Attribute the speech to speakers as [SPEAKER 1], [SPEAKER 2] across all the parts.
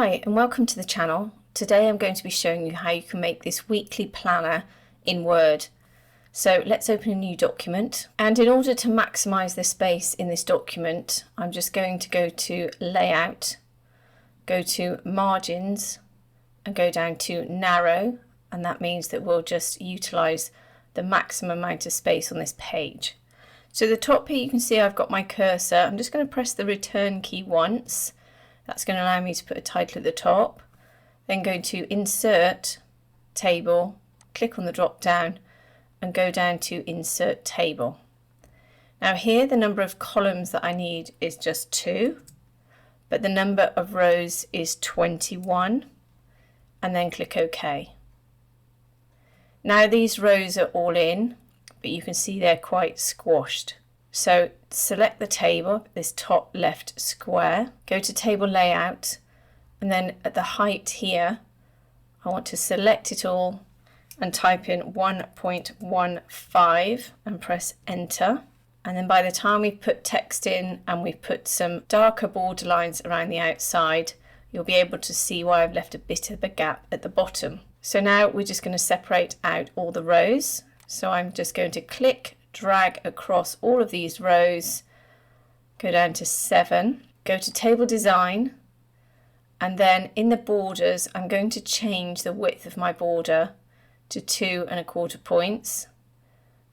[SPEAKER 1] Hi and welcome to the channel. Today I'm going to be showing you how you can make this weekly planner in Word. So let's open a new document, and in order to maximize the space in this document, I'm just going to go to Layout, go to Margins and go down to Narrow, and that means that we'll just utilize the maximum amount of space on this page. So the top here you can see I've got my cursor. I'm just going to press the return key once. That's going to allow me to put a title at the top. Then go to Insert, Table, click on the drop down and go down to Insert Table. Now here the number of columns that I need is just 2, but the number of rows is 21, and then click OK. Now these rows are all in, but you can see they're quite squashed. So select the table, this top left square, go to Table Layout, and then at the height here, I want to select it all and type in 1.15 and press Enter. And then by the time we've put text in and we've put some darker border lines around the outside, you'll be able to see why I've left a bit of a gap at the bottom. So now we're just going to separate out all the rows. So I'm just going to click, drag across all of these rows, go down to 7, go to Table Design, and then in the borders I'm going to change the width of my border to 2¼ points.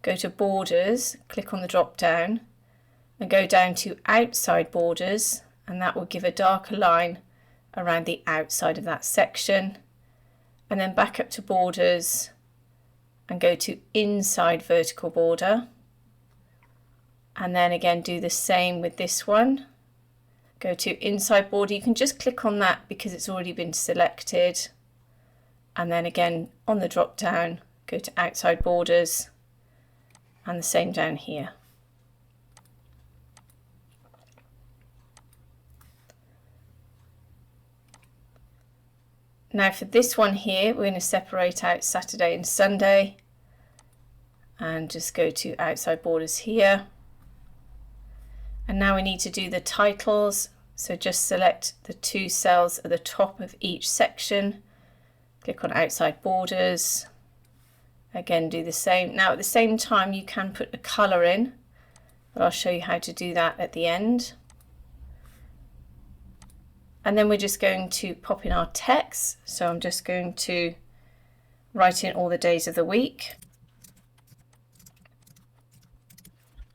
[SPEAKER 1] Go to Borders, click on the drop down and go down to Outside Borders, and that will give a darker line around the outside of that section. And then back up to Borders and go to Inside Vertical Border, and then again do the same with this one. Go to Inside Border, you can just click on that because it's already been selected, and then again on the drop down go to Outside Borders and the same down here. Now for this one here, we're going to separate out Saturday and Sunday and just go to Outside Borders here. And now we need to do the titles. So just select the 2 cells at the top of each section, click on Outside Borders, again do the same. Now at the same time you can put a colour in, but I'll show you how to do that at the end. And then we're just going to pop in our text. So I'm just going to write in all the days of the week.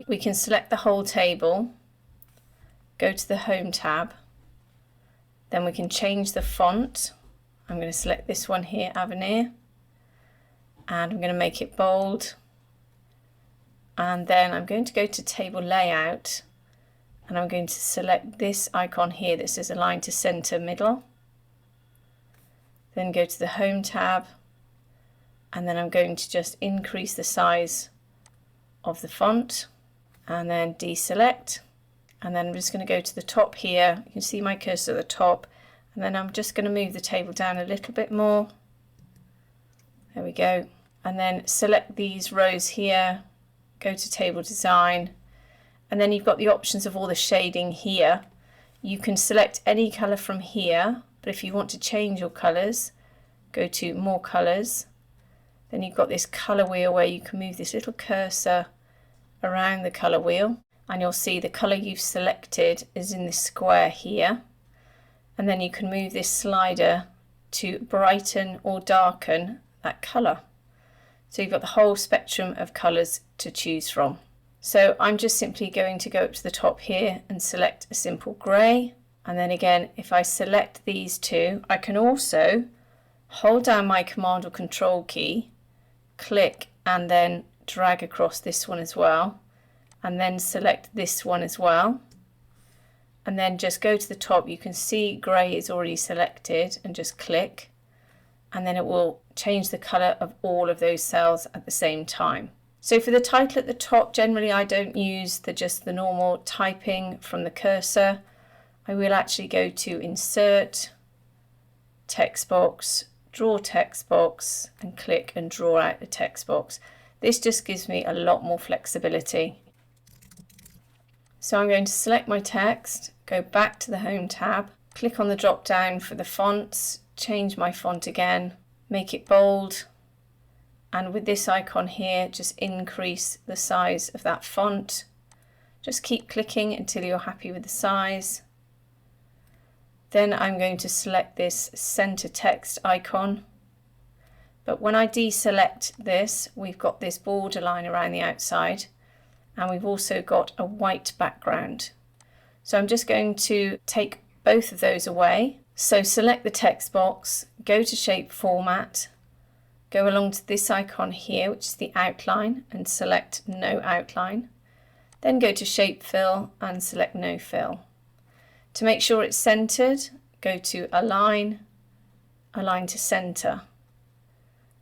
[SPEAKER 1] We can select the whole table, go to the Home tab, then we can change the font. I'm going to select this one here, Avenir, and I'm going to make it bold. And then I'm going to go to Table Layout, and I'm going to select this icon here that says Align to Center Middle. Then go to the Home tab, and then I'm going to just increase the size of the font, and then deselect. And then I'm just going to go to the top here. You can see my cursor at the top, and then I'm just going to move the table down a little bit more. There we go. And then select these rows here, go to Table Design, and then you've got the options of all the shading here. You can select any colour from here, but if you want to change your colours, go to More Colours. Then you've got this colour wheel where you can move this little cursor around the colour wheel, and you'll see the colour you've selected is in this square here. And then you can move this slider to brighten or darken that colour. So you've got the whole spectrum of colours to choose from. So I'm just simply going to go up to the top here and select a simple grey. And then again, if I select these 2, I can also hold down my Command or Control key, click and then drag across this one as well, and then select this one as well, and then just go to the top. You can see grey is already selected, and just click, and then it will change the colour of all of those cells at the same time. So for the title at the top, generally I don't use just the normal typing from the cursor. I will actually go to Insert, Text Box, Draw Text Box, and click and draw out the text box. This just gives me a lot more flexibility. So I'm going to select my text, go back to the Home tab, click on the drop down for the fonts, change my font again, make it bold, and with this icon here just increase the size of that font. Just keep clicking until you're happy with the size. Then I'm going to select this center text icon, but when I deselect this, we've got this borderline around the outside, and we've also got a white background. So I'm just going to take both of those away. So select the text box, go to shape format, go along to this icon here, which is the outline, and select no outline. Then go to shape fill and select no fill. To make sure it's centered, go to align, align to center.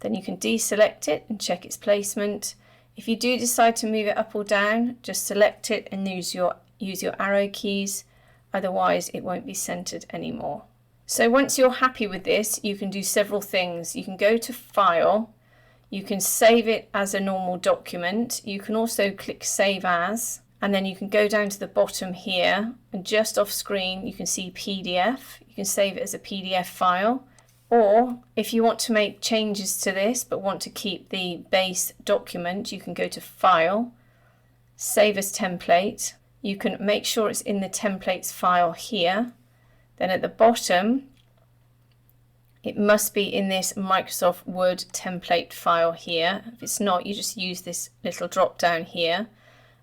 [SPEAKER 1] Then you can deselect it and check its placement. If you do decide to move it up or down, just select it and use your arrow keys, otherwise it won't be centered anymore. So once you're happy with this, you can do several things. You can go to File, you can save it as a normal document, you can also click Save As, and then you can go down to the bottom here, and just off screen you can see PDF. You can save it as a PDF file, or if you want to make changes to this but want to keep the base document, you can go to File, Save as Template. You can make sure it's in the templates file here. Then at the bottom, it must be in this Microsoft Word template file here. If it's not, you just use this little drop down here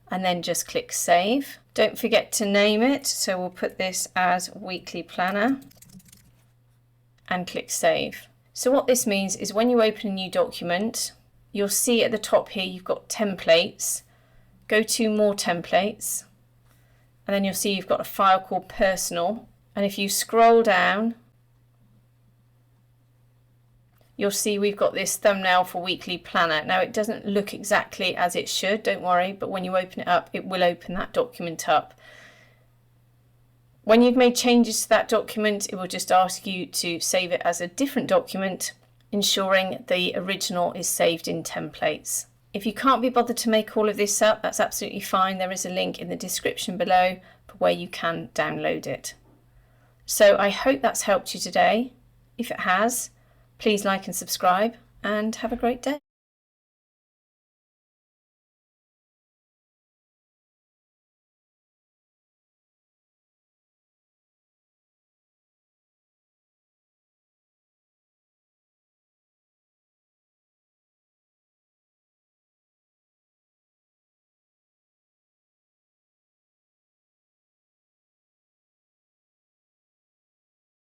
[SPEAKER 1] and then just click Save. Don't forget to name it, so we'll put this as Weekly Planner and click Save. So what this means is when you open a new document, you'll see at the top here you've got templates. Go to More Templates, and then you'll see you've got a file called Personal. And if you scroll down, you'll see we've got this thumbnail for Weekly Planner. Now it doesn't look exactly as it should, don't worry, but when you open it up, it will open that document up. When you've made changes to that document, it will just ask you to save it as a different document, ensuring the original is saved in templates. If you can't be bothered to make all of this up, that's absolutely fine. There is a link in the description below for where you can download it. So I hope that's helped you today. If it has, please like and subscribe, and have a great day.